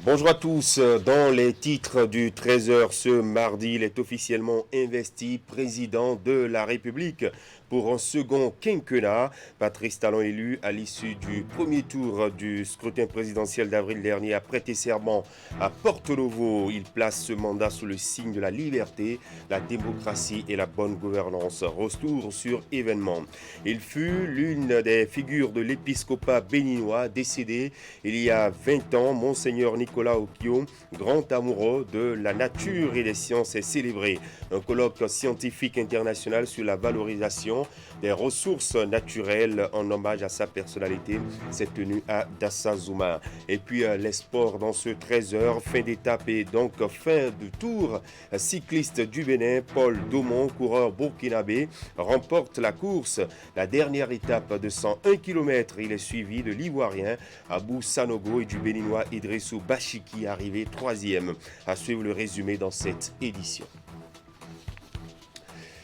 Bonjour à tous. Dans les titres du 13h ce mardi, il est officiellement investi président de la République pour un second quinquennat. Patrice Talon, élu à l'issue du premier tour du scrutin présidentiel d'avril dernier, a prêté serment à Porto Novo. Il place ce mandat sous le signe de la liberté, la démocratie et la bonne gouvernance. Retour sur événement. Il fut l'une des figures de l'épiscopat béninois décédé il y a 20 ans. Monseigneur Nicolas Okio, grand amoureux de la nature et des sciences, est célébré. Un colloque scientifique international sur la valorisation des ressources naturelles en hommage à sa personnalité s'est tenu à Dassazuma. Et puis les sports dans ce 13h, fin d'étape et donc fin du tour cycliste du Bénin. Paul Daumont, coureur burkinabé, remporte la course. La dernière étape de 101 km, il est suivi de l'Ivoirien Abou Sanogo et du Béninois Idrissou Bachiki, arrivé troisième. À suivre le résumé dans cette édition.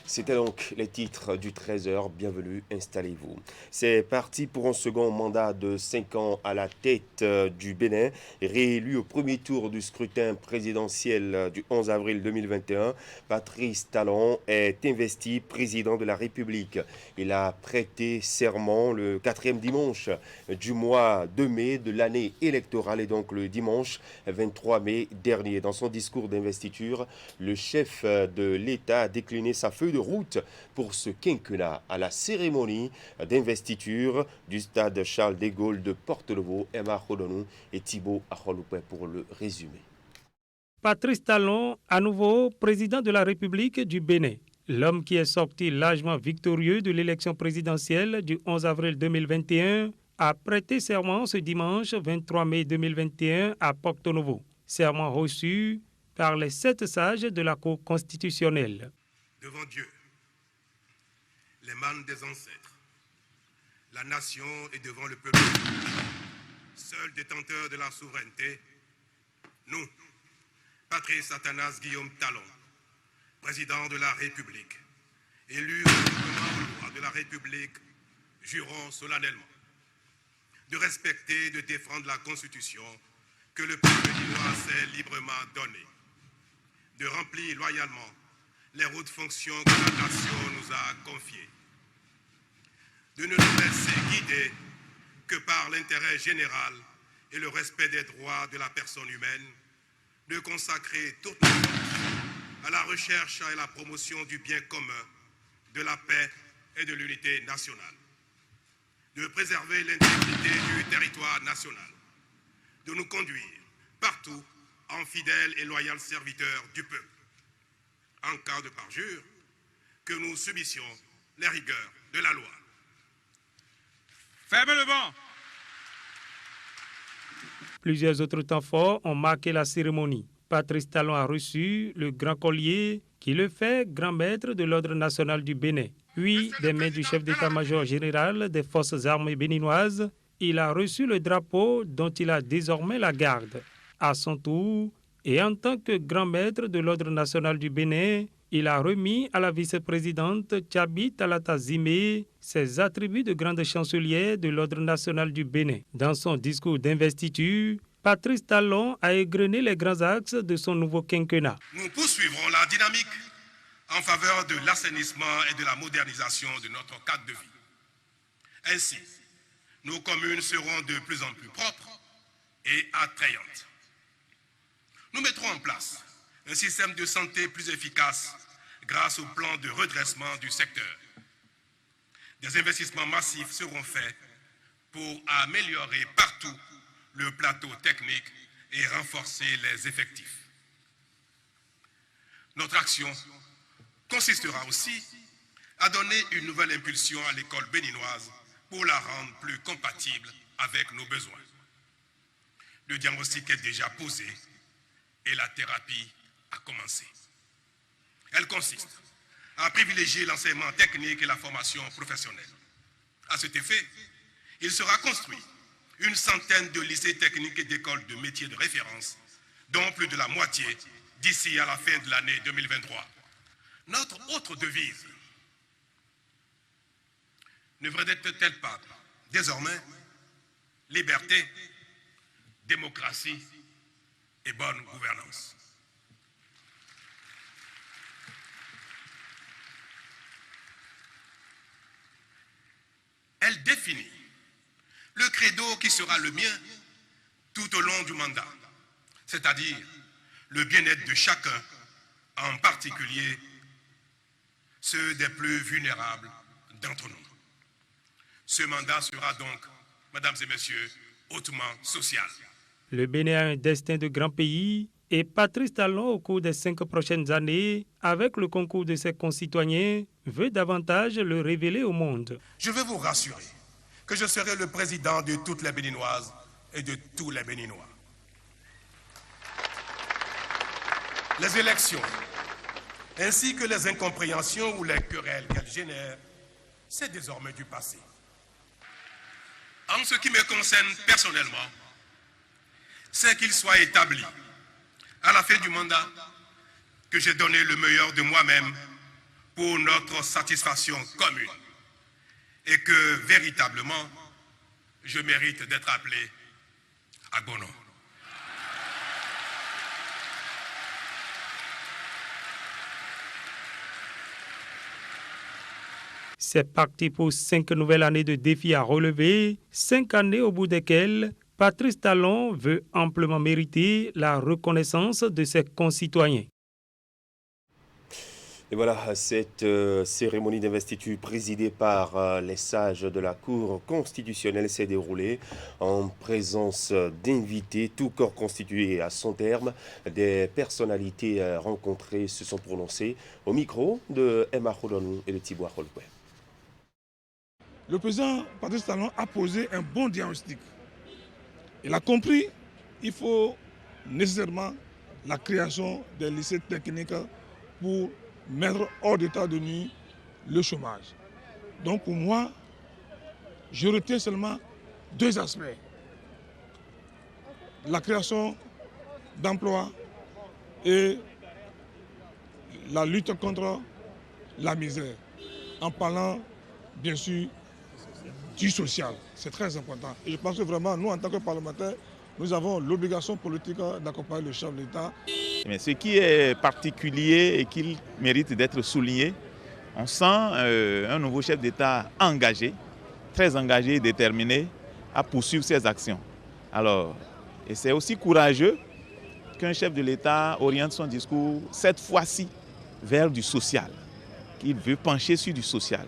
C'était donc les titres du 13h. Bienvenue, installez-vous. C'est parti pour un second mandat de 5 ans à la tête du Bénin. Réélu au premier tour du scrutin présidentiel du 11 avril 2021, Patrice Talon est investi président de la République. Il a prêté serment le 4e dimanche du mois de mai de l'année électorale et donc le dimanche 23 mai dernier. Dans son discours d'investiture, le chef de l'État a décliné sa feuille de route pour ce quinquennat. À la cérémonie d'investiture du stade Charles de Gaulle de Porto Novo, Emma Khodonou et Thibaut Akholoupe pour le résumé. Patrice Talon, à nouveau président de la République du Bénin. L'homme qui est sorti largement victorieux de l'élection présidentielle du 11 avril 2021 a prêté serment ce dimanche 23 mai 2021 à Porto Novo. Serment reçu par les 7 sages de la Cour constitutionnelle. Devant Dieu, les mânes des ancêtres, la nation et devant le peuple, seul détenteur de la souveraineté, nous, Patrice Athanase Guillaume Talon, président de la République, élu conformément aux lois de la République, jurons solennellement de respecter et de défendre la Constitution que le peuple béninois s'est librement donnée, de remplir loyalement les hautes fonctions que la nation nous a confiées, de ne nous laisser guider que par l'intérêt général et le respect des droits de la personne humaine, de consacrer toute notre force à la recherche et à la promotion du bien commun, de la paix et de l'unité nationale, de préserver l'intégrité du territoire national, de nous conduire partout en fidèles et loyaux serviteurs du peuple, en cas de parjure, que nous subissions les rigueurs de la loi. Fermez le banc. Plusieurs autres temps forts ont marqué la cérémonie. Patrice Talon a reçu le grand collier qui le fait grand maître de l'Ordre national du Bénin. Puis, des mains du chef d'état-major général des forces armées béninoises, il a reçu le drapeau dont il a désormais la garde. À son tour, et en tant que grand maître de l'Ordre national du Bénin, il a remis à la vice-présidente Tchabi Talata Zimé ses attributs de grande chancelière de l'Ordre national du Bénin. Dans son discours d'investiture, Patrice Talon a égrené les grands axes de son nouveau quinquennat. Nous poursuivrons la dynamique en faveur de l'assainissement et de la modernisation de notre cadre de vie. Ainsi, nos communes seront de plus en plus propres et attrayantes. Nous mettrons en place un système de santé plus efficace grâce au plan de redressement du secteur. Des investissements massifs seront faits pour améliorer partout le plateau technique et renforcer les effectifs. Notre action consistera aussi à donner une nouvelle impulsion à l'école béninoise pour la rendre plus compatible avec nos besoins. Le diagnostic est déjà posé et la thérapie a commencé. Elle consiste à privilégier l'enseignement technique et la formation professionnelle. À cet effet, il sera construit une centaine de lycées techniques et d'écoles de métiers de référence, dont plus de la moitié d'ici à la fin de l'année 2023. Notre autre devise ne devrait-elle pas désormais liberté, démocratie et bonne gouvernance. Elle définit le credo qui sera le mien tout au long du mandat, c'est-à-dire le bien-être de chacun, en particulier ceux des plus vulnérables d'entre nous. Ce mandat sera donc, mesdames et messieurs, hautement social. Le Bénin a un destin de grand pays et Patrice Talon, au cours des 5 prochaines années, avec le concours de ses concitoyens, veut davantage le révéler au monde. Je veux vous rassurer que je serai le président de toutes les Béninoises et de tous les Béninois. Les élections, ainsi que les incompréhensions ou les querelles qu'elles génèrent, c'est désormais du passé. En ce qui me concerne personnellement, c'est qu'il soit établi, à la fin du mandat, que j'ai donné le meilleur de moi-même pour notre satisfaction commune et que, véritablement, je mérite d'être appelé Agbono. C'est parti pour 5 nouvelles années de défis à relever, 5 années au bout desquelles Patrice Talon veut amplement mériter la reconnaissance de ses concitoyens. Et voilà, cette cérémonie d'investiture présidée par les sages de la Cour constitutionnelle s'est déroulée en présence d'invités, tout corps constitué à son terme. Des personnalités rencontrées se sont prononcées au micro de Emma Khodonou et de Thibaut Holkwe. Le président Patrice Talon a posé un bon diagnostic. Il a compris qu'il faut nécessairement la création des lycées techniques pour mettre hors d'état de nuit le chômage. Donc pour moi, je retiens seulement 2 aspects. La création d'emplois et la lutte contre la misère. En parlant, bien sûr, du social. C'est très important. Et je pense que vraiment, nous, en tant que parlementaires, nous avons l'obligation politique d'accompagner le chef de l'État. Mais ce qui est particulier et qui mérite d'être souligné, on sent un nouveau chef d'État engagé, très engagé et déterminé à poursuivre ses actions. Alors, et c'est aussi courageux qu'un chef de l'État oriente son discours, cette fois-ci, vers du social, qu'il veut pencher sur du social.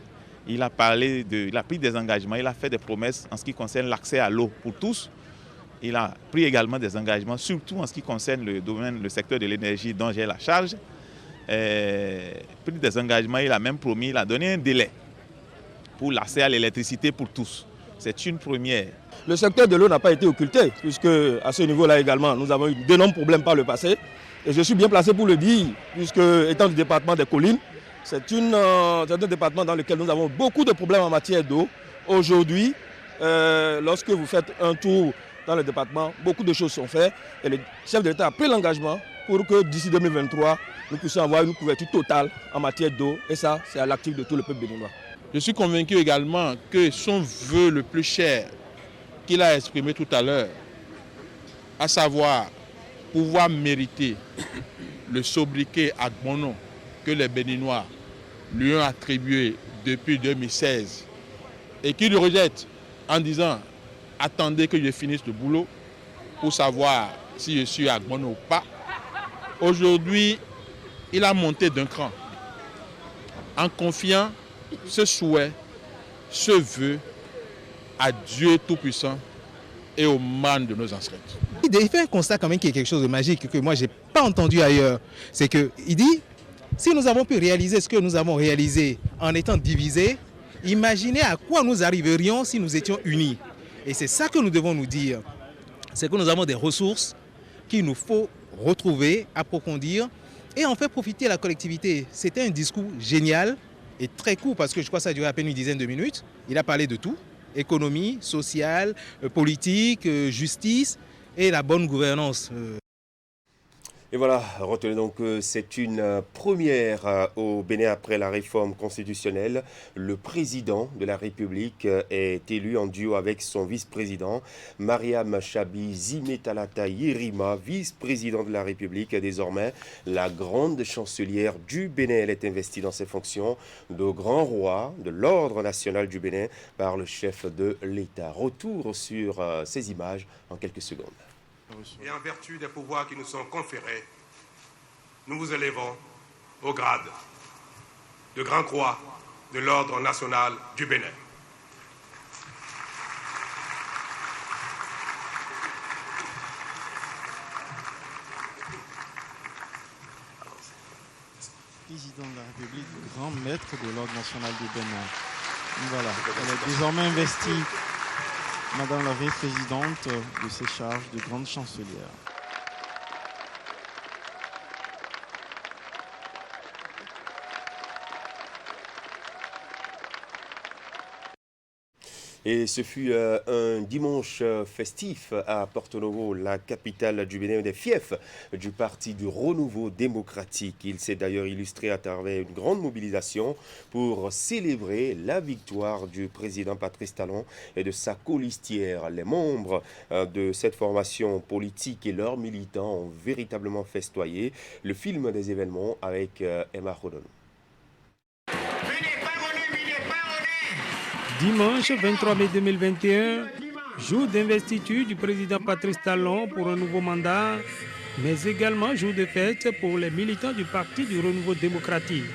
Il a pris des engagements, il a fait des promesses en ce qui concerne l'accès à l'eau pour tous. Il a pris également des engagements, surtout en ce qui concerne le secteur de l'énergie dont j'ai la charge. Pris des engagements, il a même promis, il a donné un délai pour l'accès à l'électricité pour tous. C'est une première. Le secteur de l'eau n'a pas été occulté, puisque à ce niveau-là également, nous avons eu d'énormes problèmes par le passé. Et je suis bien placé pour le dire, puisque étant du département des collines, c'est un département dans lequel nous avons beaucoup de problèmes en matière d'eau. Aujourd'hui, lorsque vous faites un tour dans le département, beaucoup de choses sont faites. Et le chef de l'État a pris l'engagement pour que d'ici 2023, nous puissions avoir une couverture totale en matière d'eau. Et ça, c'est à l'actif de tout le peuple béninois. Je suis convaincu également que son vœu le plus cher qu'il a exprimé tout à l'heure, à savoir pouvoir mériter le sobriquet Agbono que les Béninois lui ont attribué depuis 2016 et qu'il rejette en disant « attendez que je finisse le boulot pour savoir si je suis Agbono ou pas ». Aujourd'hui, il a monté d'un cran en confiant ce souhait, ce vœu à Dieu Tout-Puissant et aux mânes de nos ancêtres. Il fait un constat quand même qui est quelque chose de magique que moi je n'ai pas entendu ailleurs. C'est qu'il dit, si nous avons pu réaliser ce que nous avons réalisé en étant divisés, imaginez à quoi nous arriverions si nous étions unis. Et c'est ça que nous devons nous dire. C'est que nous avons des ressources qu'il nous faut retrouver, approfondir et en faire profiter la collectivité. C'était un discours génial et très court parce que je crois que ça a duré à peine une dizaine de minutes. Il a parlé de tout, économie, sociale, politique, justice et la bonne gouvernance. Et voilà, retenez donc que c'est une première au Bénin après la réforme constitutionnelle. Le président de la République est élu en duo avec son vice-président, Mariam Chabi Zimetalata Yerima, vice-président de la République, est désormais la grande chancelière du Bénin. Elle est investie dans ses fonctions de grand roi de l'ordre national du Bénin par le chef de l'État. Retour sur ces images en quelques secondes. Et en vertu des pouvoirs qui nous sont conférés, nous vous élevons au grade de Grand Croix de l'Ordre national du Bénin. Président de la République, grand maître de l'Ordre national du Bénin. Voilà, elle est désormais investie, Madame la vice-présidente, de ses charges de grande chancelière. Et ce fut un dimanche festif à Porto Novo, la capitale du Bénin, des fiefs du Parti du Renouveau démocratique. Il s'est d'ailleurs illustré à travers une grande mobilisation pour célébrer la victoire du président Patrice Talon et de sa colistière. Les membres de cette formation politique et leurs militants ont véritablement festoyé. Le film des événements avec Emma Rodon. Dimanche 23 mai 2021, jour d'investiture du président Patrice Talon pour un nouveau mandat, mais également jour de fête pour les militants du Parti du Renouveau démocratique.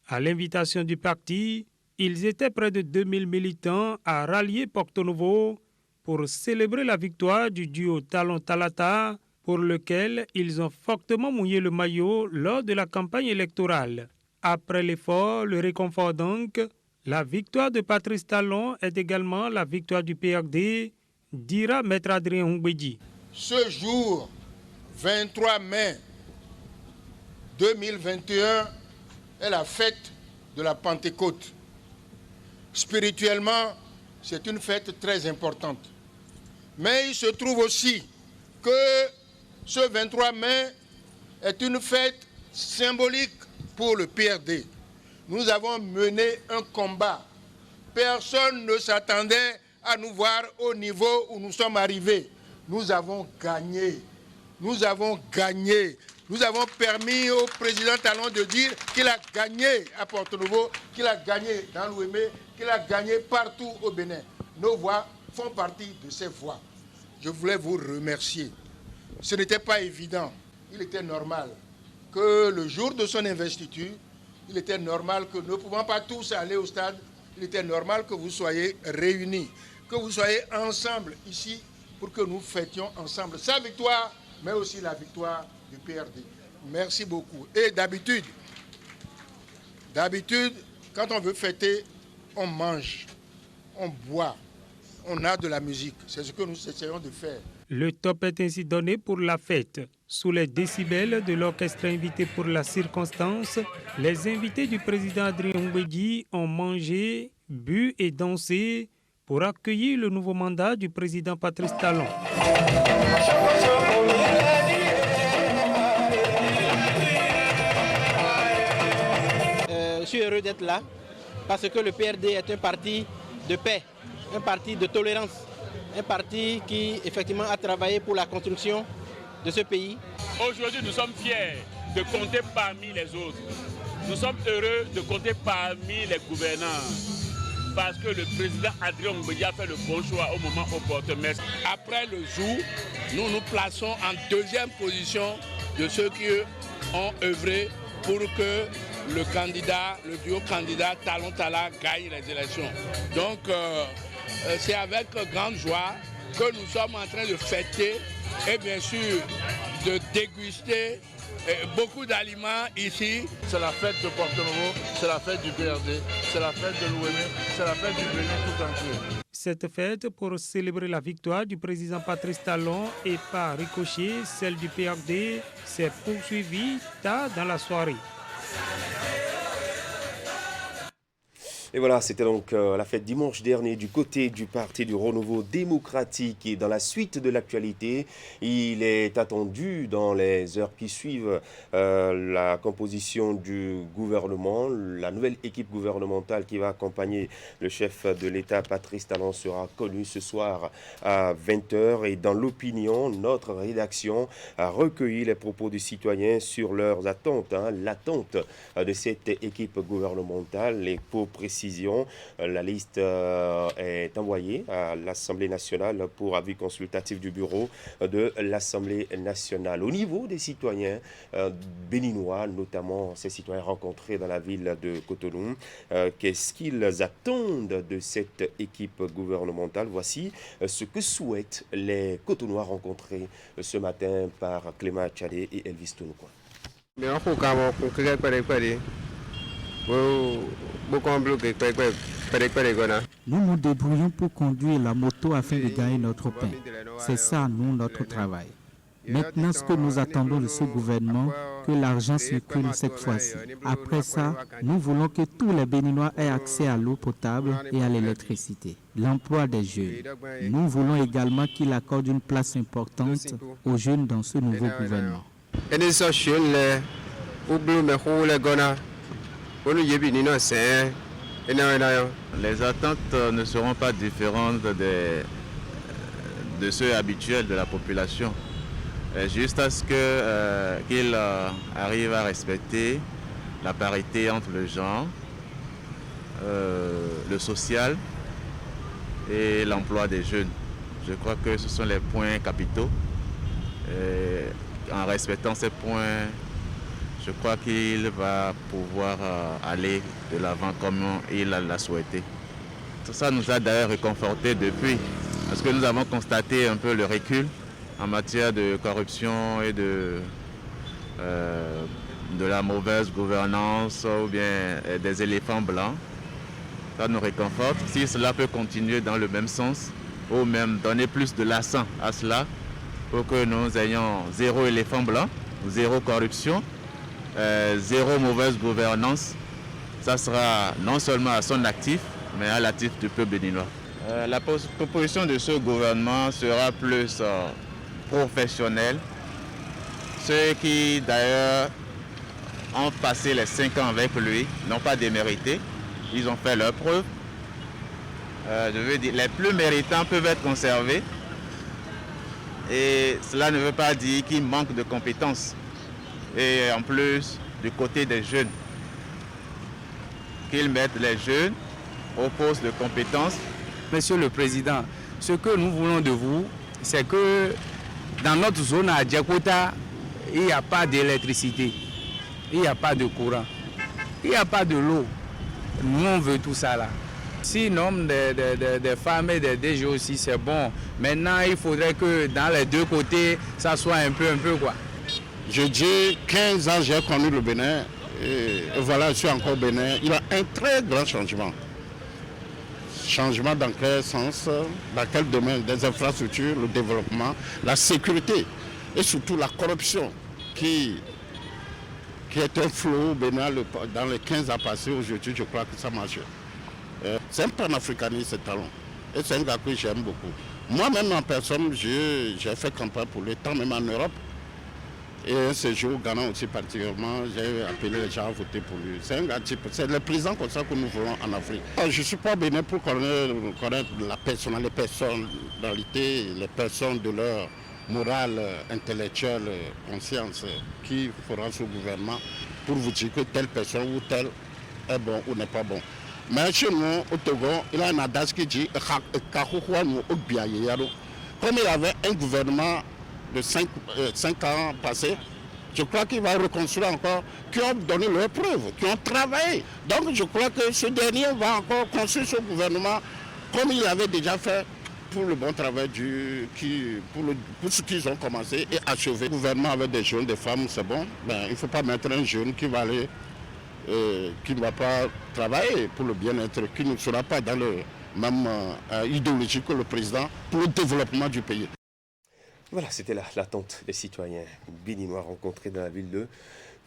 À l'invitation du parti, ils étaient près de 2000 militants à rallier Porto Novo pour célébrer la victoire du duo Talon-Talata, pour lequel ils ont fortement mouillé le maillot lors de la campagne électorale. Après l'effort, le réconfort donc, la victoire de Patrice Talon est également la victoire du PRD, dira Maître Adrien Hongbeji. Ce jour, 23 mai 2021, est la fête de la Pentecôte. Spirituellement, c'est une fête très importante. Mais il se trouve aussi que ce 23 mai est une fête symbolique pour le PRD. Nous avons mené un combat. Personne ne s'attendait à nous voir au niveau où nous sommes arrivés. Nous avons gagné. Nous avons gagné. Nous avons permis au président Talon de dire qu'il a gagné à Porto Novo, qu'il a gagné dans l'Ouémé, qu'il a gagné partout au Bénin. Nos voix font partie de ces voix. Je voulais vous remercier. Ce n'était pas évident. Il était normal que le jour de son investiture, il était normal que ne pouvant pas tous aller au stade, il était normal que vous soyez réunis, que vous soyez ensemble ici pour que nous fêtions ensemble sa victoire, mais aussi la victoire du PRD. Merci beaucoup. Et d'habitude, quand on veut fêter, on mange, on boit, on a de la musique. C'est ce que nous essayons de faire. Le top est ainsi donné pour la fête. Sous les décibels de l'orchestre invité pour la circonstance, les invités du président Adrien Hongbeji ont mangé, bu et dansé pour accueillir le nouveau mandat du président Patrice Talon. Je suis heureux d'être là parce que le PRD est un parti de paix, un parti de tolérance, un parti qui effectivement a travaillé pour la construction de ce pays. Aujourd'hui, nous sommes fiers de compter parmi les autres. Nous sommes heureux de compter parmi les gouvernants parce que le président Adrien Hongbeji a fait le bon choix au moment opportun. Après le jour, nous nous plaçons en deuxième position de ceux qui ont œuvré pour que le duo candidat Talon-Tala gagne les élections. Donc, c'est avec grande joie que nous sommes en train de fêter et bien sûr de déguster beaucoup d'aliments ici. C'est la fête de Porto Novo, c'est la fête du PRD, c'est la fête de l'Ouémé, c'est la fête du Bénin tout entier. Cette fête pour célébrer la victoire du président Patrice Talon et par ricochet celle du PRD s'est poursuivie tard dans la soirée. Et voilà, c'était donc la fête dimanche dernier du côté du Parti du Renouveau démocratique. Et dans la suite de l'actualité, il est attendu dans les heures qui suivent la composition du gouvernement. La nouvelle équipe gouvernementale qui va accompagner le chef de l'État, Patrice Talon, sera connue ce soir à 20h. Et dans l'opinion, notre rédaction a recueilli les propos des citoyens sur leurs attentes, l'attente de cette équipe gouvernementale. Et pour préciser, la liste est envoyée à l'Assemblée nationale pour avis consultatif du bureau de l'Assemblée nationale. Au niveau des citoyens béninois, notamment ces citoyens rencontrés dans la ville de Cotonou, qu'est-ce qu'ils attendent de cette équipe gouvernementale? Voici ce que souhaitent les Cotonouais rencontrés ce matin par Clément Tchadé et Elvis Tounoukoua. Nous nous débrouillons pour conduire la moto afin de gagner notre pain. C'est ça, nous, notre travail. Maintenant, ce que nous attendons de ce gouvernement, que l'argent circule cette fois-ci. Après ça, nous voulons que tous les Béninois aient accès à l'eau potable et à l'électricité. L'emploi des jeunes. Nous voulons également qu'il accorde une place importante aux jeunes dans ce nouveau gouvernement. Les attentes ne seront pas différentes de ceux habituels de la population. Juste à ce qu'ils arrivent à respecter la parité entre le genre, le social et l'emploi des jeunes. Je crois que ce sont les points capitaux. En respectant ces points, je crois qu'il va pouvoir aller de l'avant comme il l'a souhaité. Tout ça nous a d'ailleurs réconfortés depuis, parce que nous avons constaté un peu le recul en matière de corruption et de la mauvaise gouvernance ou bien des éléphants blancs. Ça nous réconforte. Si cela peut continuer dans le même sens, ou même donner plus de l'accent à cela, pour que nous ayons zéro éléphant blanc, zéro corruption, zéro mauvaise gouvernance, ça sera non seulement à son actif, mais à l'actif du peuple béninois. La proposition de ce gouvernement sera plus professionnelle. Ceux qui d'ailleurs ont passé les 5 ans avec lui n'ont pas démérité, ils ont fait leur preuve. Je veux dire, les plus méritants peuvent être conservés et cela ne veut pas dire qu'ils manquent de compétences. Et en plus, du côté des jeunes, qu'ils mettent les jeunes au poste de compétences. Monsieur le Président, ce que nous voulons de vous, c'est que dans notre zone à Djakota, il n'y a pas d'électricité, il n'y a pas de courant, il n'y a pas de l'eau. Nous, on veut tout ça là. Sinon, des femmes et des DG aussi, c'est bon. Maintenant, il faudrait que dans les deux côtés, ça soit un peu quoi. Je dis 15 ans, j'ai connu le Bénin, et voilà, je suis encore au Bénin. Il y a un très grand changement. Changement dans quel sens, dans quel domaine? Des infrastructures, le développement, la sécurité et surtout la corruption qui est un flot au Bénin dans les 15 ans passés. Aujourd'hui, je crois que ça marche. C'est un panafricaniste, ce Talon. Et c'est un gars que j'aime beaucoup. Moi-même en personne, j'ai fait campagne pour lui, tant même en Europe. Et un séjour au Ghana aussi particulièrement, j'ai appelé les gens à voter pour lui. C'est un gars type, c'est le président comme ça que nous voulons en Afrique. Je ne suis pas bénin pour connaître la personne, les personnalités, les personnes de leur morale, intellectuelle, conscience, qui fera ce gouvernement pour vous dire que telle personne ou tel est bon ou n'est pas bon. Mais chez nous, au Togo, il y a un adage qui dit comme il y avait un gouvernement de 5 ans passés, je crois qu'il va reconstruire encore, qui ont donné leurs preuves, qui ont travaillé. Donc je crois que ce dernier va encore construire ce gouvernement comme il avait déjà fait pour le bon travail pour ce qu'ils ont commencé et achevé. Le gouvernement avec des jeunes, des femmes, c'est bon. Ben, il ne faut pas mettre un jeune qui va aller, qui ne va pas travailler pour le bien-être, qui ne sera pas dans même idéologique que le président pour le développement du pays. Voilà, c'était l'attente des citoyens béninois rencontrés dans la ville de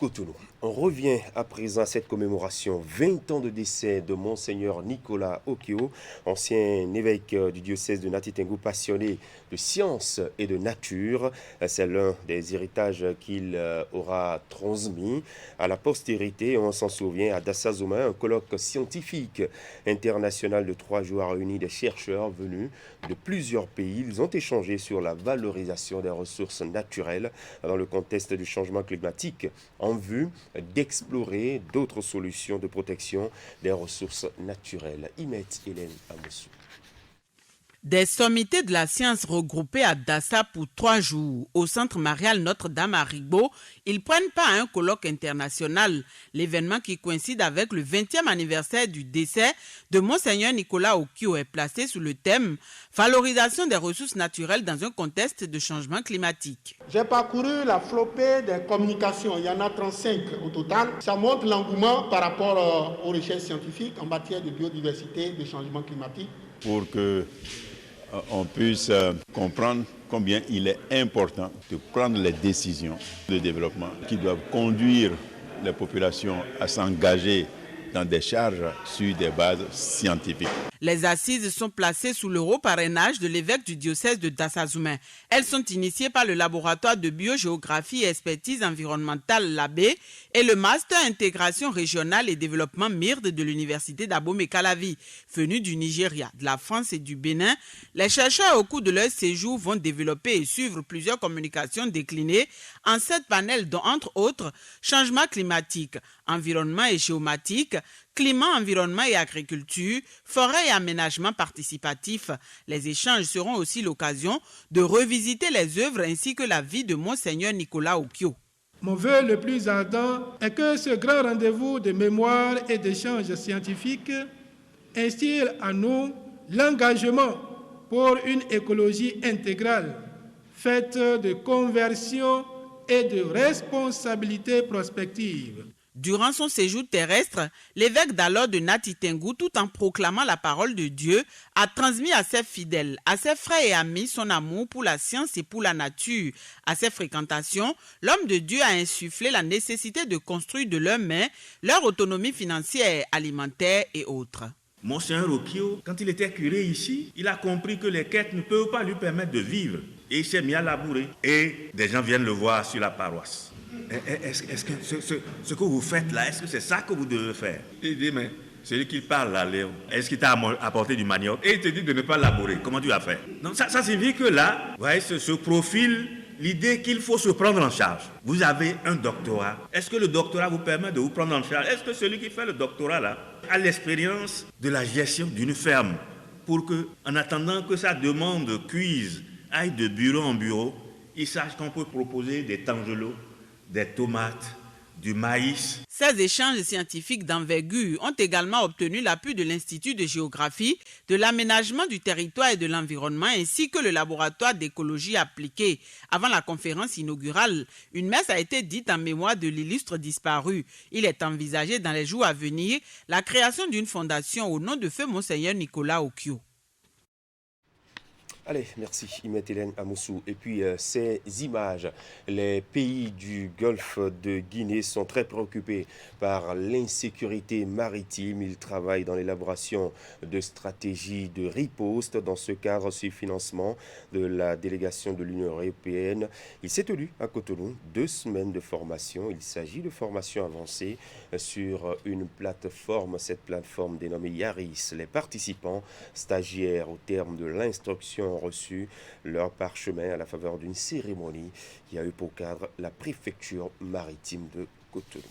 Cotonou. On revient à présent à cette commémoration, 20 ans de décès de Monseigneur Nicolas Okio, ancien évêque du diocèse de Nati-Tengou, passionné de science et de nature. C'est l'un des héritages qu'il aura transmis à la postérité. On s'en souvient à Dassazouma, un colloque scientifique international de 3 jours a réuni des chercheurs venus de plusieurs pays. Ils ont échangé sur la valorisation des ressources naturelles dans le contexte du changement climatique, en vue d'explorer d'autres solutions de protection des ressources naturelles. Imet Hélène Amossou. Des sommités de la science regroupées à Dassa pour 3 jours au centre marial Notre-Dame à Rigbo, ils prennent part à un colloque international. L'événement qui coïncide avec le 20e anniversaire du décès de Monseigneur Nicolas Okio est placé sous le thème « Valorisation des ressources naturelles dans un contexte de changement climatique ». J'ai parcouru la flopée des communications, il y en a 35 au total. Ça montre l'engouement par rapport aux recherches scientifiques en matière de biodiversité, de changement climatique. Pour que on puisse comprendre combien il est important de prendre les décisions de développement qui doivent conduire les populations à s'engager dans des charges sur des bases scientifiques. Les assises sont placées sous l'euro-parrainage de l'évêque du diocèse de Dassazouma. Elles sont initiées par le laboratoire de biogéographie et expertise environnementale l'AB et le master intégration régionale et développement MIRD de l'université d'Abomey-Calavi. Venus du Nigeria, de la France et du Bénin, les chercheurs au cours de leur séjour vont développer et suivre plusieurs communications déclinées en 7 panels dont entre autres changement climatique, environnement et géomatique, climat, environnement et agriculture, forêt et aménagement participatif. Les échanges seront aussi l'occasion de revisiter les œuvres ainsi que la vie de Monseigneur Nicolas Okio. Mon vœu le plus ardent est que ce grand rendez-vous de mémoire et d'échanges scientifiques instille en nous l'engagement pour une écologie intégrale, faite de conversion et de responsabilité prospective. Durant son séjour terrestre, l'évêque d'alors de Nati-Tengou, tout en proclamant la parole de Dieu, a transmis à ses fidèles, à ses frères et amis son amour pour la science et pour la nature. À ses fréquentations, l'homme de Dieu a insufflé la nécessité de construire de leurs mains leur autonomie financière, alimentaire et autres. Monseigneur Okio, quand il était curé ici, il a compris que les quêtes ne peuvent pas lui permettre de vivre. Et il s'est mis à labourer. Et des gens viennent le voir sur la paroisse. Est-ce que ce que vous faites là, est-ce que c'est ça que vous devez faire? Il dit, mais celui qui parle là, Léon, est-ce qu'il t'a apporté du manioc? Et il te dit de ne pas labourer. Comment tu vas faire? Donc ça signifie que là, vous voyez, ce profil, l'idée qu'il faut se prendre en charge. Vous avez un doctorat. Est-ce que le doctorat vous permet de vous prendre en charge? Est-ce que celui qui fait le doctorat là a l'expérience de la gestion d'une ferme pour que, en attendant que sa demande cuise aille de bureau en bureau, il sache qu'on peut proposer des tangelots, des tomates, du maïs. Ces échanges scientifiques d'envergure ont également obtenu l'appui de l'Institut de géographie, de l'aménagement du territoire et de l'environnement, ainsi que le laboratoire d'écologie appliquée. Avant la conférence inaugurale, une messe a été dite en mémoire de l'illustre disparu. Il est envisagé dans les jours à venir la création d'une fondation au nom de feu Monseigneur Nicolas Okio. Allez, merci Imet Hélène Amossou. Et puis ces images, les pays du Golfe de Guinée sont très préoccupés par l'insécurité maritime. Ils travaillent dans l'élaboration de stratégies de riposte. Dans ce cadre, ce financement de la délégation de l'Union européenne, il s'est tenu à Cotonou 2 semaines de formation. Il s'agit de formation avancée sur une plateforme, cette plateforme dénommée Yaris. Les participants stagiaires au terme de l'instruction ont reçu leur parchemin à la faveur d'une cérémonie qui a eu pour cadre la préfecture maritime de Cotonou.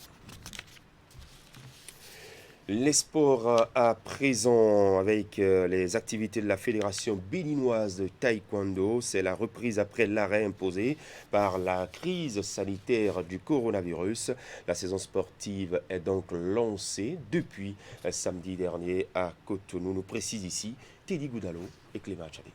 Les sports à présent avec les activités de la Fédération béninoise de taekwondo. C'est la reprise après l'arrêt imposé par la crise sanitaire du coronavirus. La saison sportive est donc lancée depuis samedi dernier à Cotonou. Nous précise ici Teddy Goudalo et Clément Tchadé.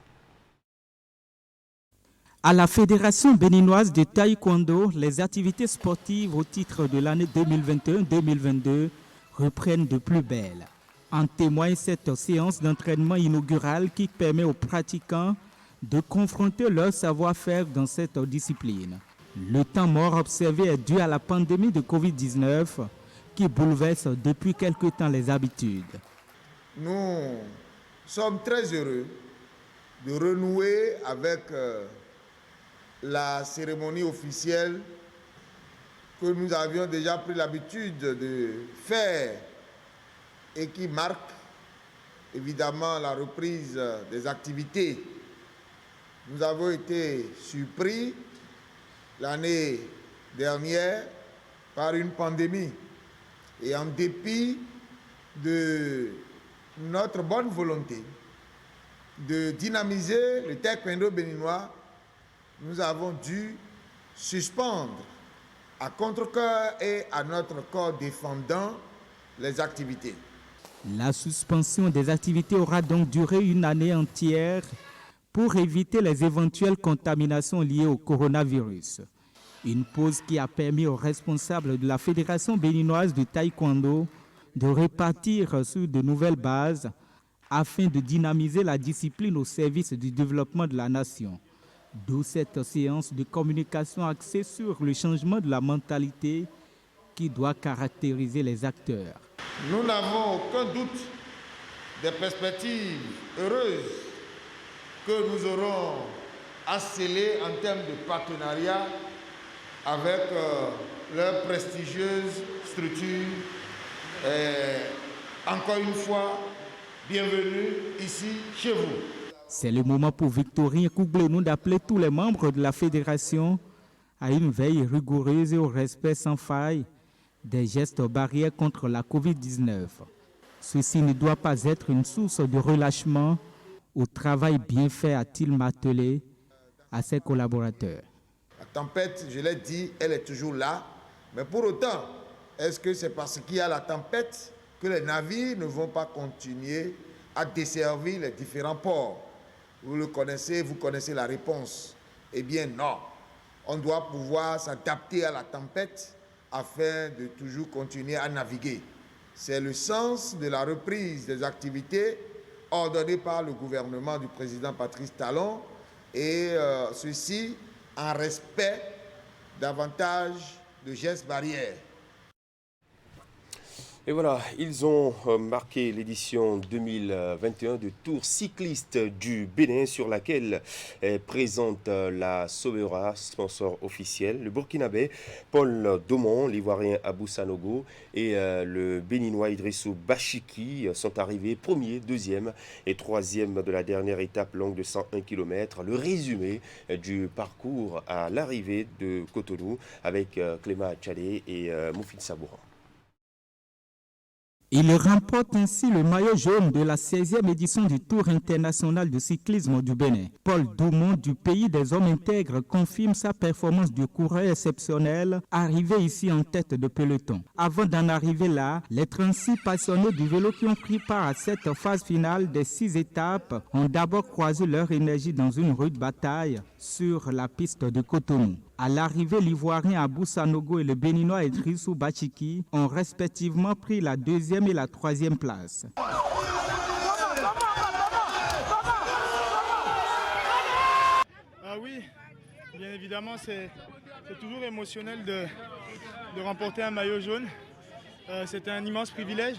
À la Fédération béninoise de taekwondo, les activités sportives au titre de l'année 2021-2022 reprennent de plus belle. En témoigne cette séance d'entraînement inaugurale qui permet aux pratiquants de confronter leur savoir-faire dans cette discipline. Le temps mort observé est dû à la pandémie de Covid-19 qui bouleverse depuis quelque temps les habitudes. Nous sommes très heureux de renouer avec la cérémonie officielle que nous avions déjà pris l'habitude de faire et qui marque évidemment la reprise des activités. Nous avons été surpris l'année dernière par une pandémie et en dépit de notre bonne volonté de dynamiser le taekwondo béninois, nous avons dû suspendre à contre-cœur et à notre corps défendant les activités. La suspension des activités aura donc duré une année entière pour éviter les éventuelles contaminations liées au coronavirus. Une pause qui a permis aux responsables de la Fédération béninoise de taekwondo de répartir sur de nouvelles bases afin de dynamiser la discipline au service du développement de la nation. D'où cette séance de communication axée sur le changement de la mentalité qui doit caractériser les acteurs. Nous n'avons aucun doute des perspectives heureuses que nous aurons à sceller en termes de partenariat avec leurs prestigieuses structures. Encore une fois, bienvenue ici chez vous. C'est le moment pour Victorien Kouglenou d'appeler tous les membres de la fédération à une veille rigoureuse et au respect sans faille des gestes barrières contre la Covid-19. Ceci ne doit pas être une source de relâchement au travail bien fait, a-t-il martelé à ses collaborateurs. La tempête, je l'ai dit, elle est toujours là, mais pour autant, est-ce que c'est parce qu'il y a la tempête que les navires ne vont pas continuer à desservir les différents ports? Vous le connaissez, vous connaissez la réponse. Eh bien non, on doit pouvoir s'adapter à la tempête afin de toujours continuer à naviguer. C'est le sens de la reprise des activités ordonnées par le gouvernement du président Patrice Talon et ceci en respect davantage de gestes barrières. Et voilà, ils ont marqué l'édition 2021 du Tour cycliste du Bénin sur laquelle est présente la Sobera, sponsor officiel, le Burkinabé Paul Domon, l'Ivoirien Abou Sanogo et le Béninois Idrissou Bachiki sont arrivés premiers, deuxième et troisième de la dernière étape longue de 101 km. Le résumé du parcours à l'arrivée de Cotonou avec Clément Tchadé et Moufine Sabouran. Il remporte ainsi le maillot jaune de la 16e édition du Tour international de cyclisme du Bénin. Paul Doumont du pays des hommes intègres confirme sa performance de coureur exceptionnelle, arrivé ici en tête de peloton. Avant d'en arriver là, les 36 passionnés du vélo qui ont pris part à cette phase finale des 6 étapes ont d'abord croisé leur énergie dans une rude bataille sur la piste de Cotonou. À l'arrivée, l'Ivoirien Abou Sanogo et le Béninois Idrissou Bachiki ont respectivement pris la 2e et la 3e place. Oui, bien évidemment, c'est toujours émotionnel de remporter un maillot jaune. C'est un immense privilège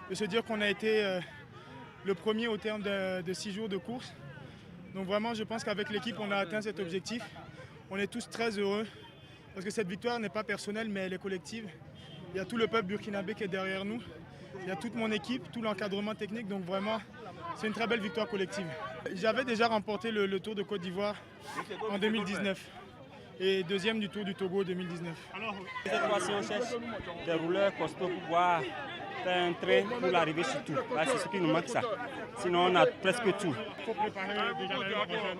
de se dire qu'on a été le premier au terme de 6 jours de course. Donc vraiment, je pense qu'avec l'équipe, on a atteint cet objectif. On est tous très heureux parce que cette victoire n'est pas personnelle, mais elle est collective. Il y a tout le peuple burkinabé qui est derrière nous. Il y a toute mon équipe, tout l'encadrement technique. Donc vraiment, c'est une très belle victoire collective. J'avais déjà remporté le Tour de Côte d'Ivoire en 2019 et deuxième du Tour du Togo 2019. Cette fois-ci, on cherche des rouleurs costauds pour pouvoir faire un trait pour l'arrivée sur tout. C'est ce qui nous manque, ça. Sinon, on a presque tout. Il faut préparer déjà l'année prochaine.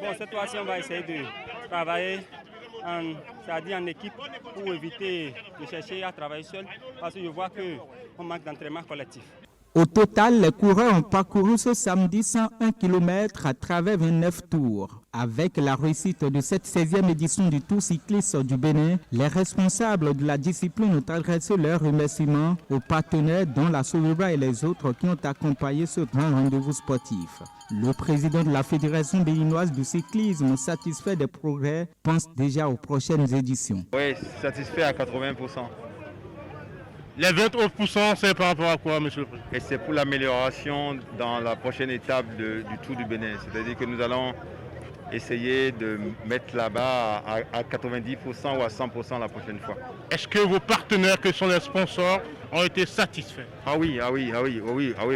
Bon, cette fois-ci, on va essayer de travailler c'est-à-dire en équipe pour éviter de chercher à travailler seul parce que je vois qu'on manque d'entraînement collectif. Au total, les coureurs ont parcouru ce samedi 101 km à travers 29 tours. Avec la réussite de cette 16e édition du Tour cycliste du Bénin, les responsables de la discipline ont adressé leurs remerciements aux partenaires dont la Sobebra et les autres qui ont accompagné ce grand rendez-vous sportif. Le président de la Fédération béninoise du cyclisme, satisfait des progrès, pense déjà aux prochaines éditions. Oui, satisfait à 80%. Les 20 autres %, c'est par rapport à quoi, monsieur le président? Et c'est pour l'amélioration dans la prochaine étape du Tour du Bénin. C'est-à-dire que nous allons essayer de mettre là-bas à 90% ou à 100% la prochaine fois. Est-ce que vos partenaires, que sont les sponsors, ont été satisfaits? Ah oui,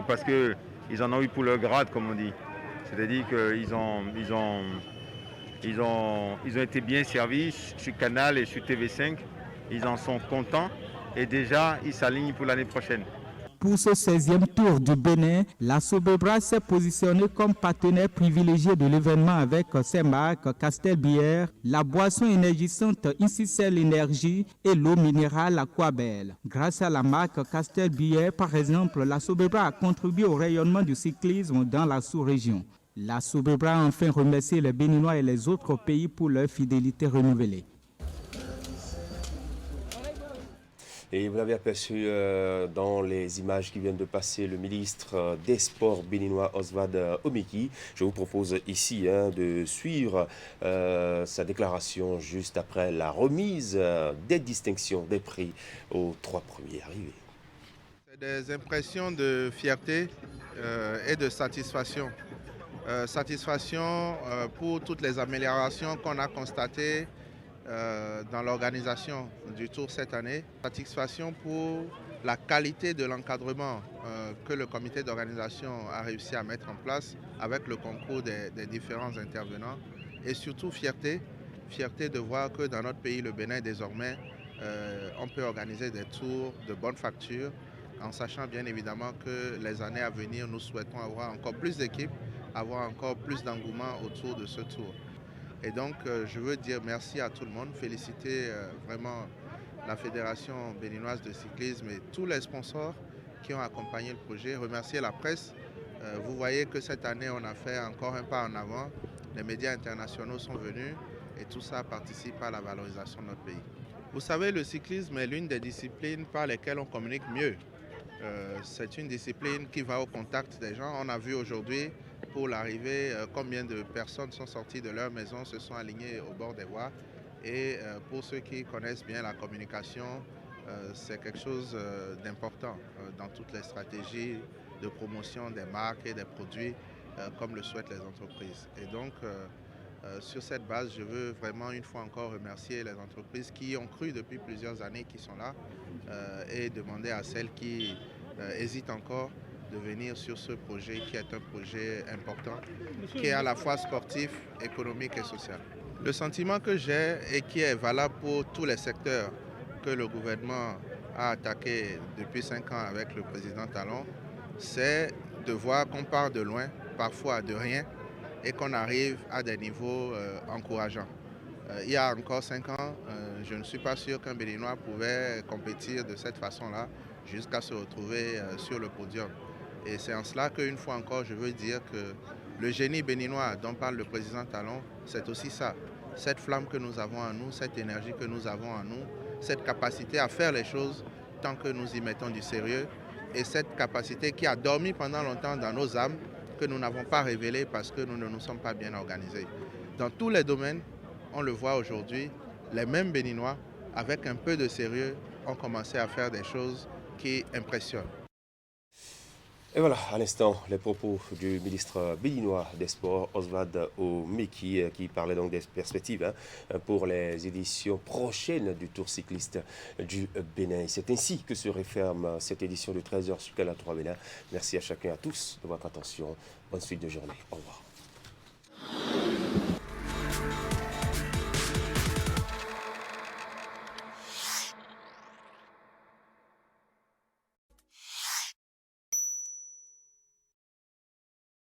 parce qu'ils en ont eu pour leur grade, comme on dit. C'est-à-dire qu'ils ont été bien servis sur Canal et sur TV5. Ils en sont contents. Et déjà, ils s'alignent pour l'année prochaine. Pour ce 16e Tour du Bénin, la Sobebra s'est positionnée comme partenaire privilégié de l'événement avec ses marques Castel Bière, la boisson énergisante Incicel Énergie et l'eau minérale Aquabelle. Grâce à la marque Castel Bière, par exemple, la Sobebra a contribué au rayonnement du cyclisme dans la sous-région. La Sobebra a enfin remercié les Béninois et les autres pays pour leur fidélité renouvelée. Et vous l'avez aperçu dans les images qui viennent de passer, le ministre des Sports béninois Oswald Omeki. Je vous propose ici de suivre sa déclaration juste après la remise des distinctions des prix aux 3 premiers arrivés. C'est des impressions de fierté et de satisfaction. Satisfaction pour toutes les améliorations qu'on a constatées dans l'organisation du Tour cette année. Satisfaction pour la qualité de l'encadrement que le comité d'organisation a réussi à mettre en place avec le concours des différents intervenants. Et surtout fierté de voir que dans notre pays, le Bénin, désormais, on peut organiser des tours de bonne facture, en sachant bien évidemment que les années à venir, nous souhaitons avoir encore plus d'équipes, avoir encore plus d'engouement autour de ce tour. Et donc, je veux dire merci à tout le monde, féliciter vraiment la Fédération béninoise de cyclisme et tous les sponsors qui ont accompagné le projet, remercier la presse. Vous voyez que cette année, on a fait encore un pas en avant. Les médias internationaux sont venus et tout ça participe à la valorisation de notre pays. Vous savez, le cyclisme est l'une des disciplines par lesquelles on communique mieux. C'est une discipline qui va au contact des gens. On a vu aujourd'hui, pour l'arrivée, combien de personnes sont sorties de leur maison, se sont alignées au bord des voies. Et pour ceux qui connaissent bien la communication, c'est quelque chose d'important dans toutes les stratégies de promotion des marques et des produits, comme le souhaitent les entreprises. Et donc, sur cette base, je veux vraiment une fois encore remercier les entreprises qui ont cru depuis plusieurs années, qui sont là, et demander à celles qui hésitent encore de venir sur ce projet qui est un projet important, qui est à la fois sportif, économique et social. Le sentiment que j'ai et qui est valable pour tous les secteurs que le gouvernement a attaqué depuis 5 ans avec le président Talon, c'est de voir qu'on part de loin, parfois de rien, et qu'on arrive à des niveaux encourageants. Il y a encore 5 ans, je ne suis pas sûr qu'un Béninois pouvait compétir de cette façon-là jusqu'à se retrouver sur le podium. Et c'est en cela qu'une fois encore, je veux dire que le génie béninois dont parle le président Talon, c'est aussi ça. Cette flamme que nous avons en nous, cette énergie que nous avons en nous, cette capacité à faire les choses tant que nous y mettons du sérieux et cette capacité qui a dormi pendant longtemps dans nos âmes, que nous n'avons pas révélée parce que nous ne nous sommes pas bien organisés. Dans tous les domaines, on le voit aujourd'hui, les mêmes Béninois, avec un peu de sérieux, ont commencé à faire des choses qui impressionnent. Et voilà, à l'instant, les propos du ministre béninois des Sports, Oswald Omeki, qui parlait donc des perspectives pour les éditions prochaines du Tour cycliste du Bénin. C'est ainsi que se referme cette édition de 13h sur Canal 3 Bénin. Merci à chacun et à tous de votre attention. Bonne suite de journée. Au revoir.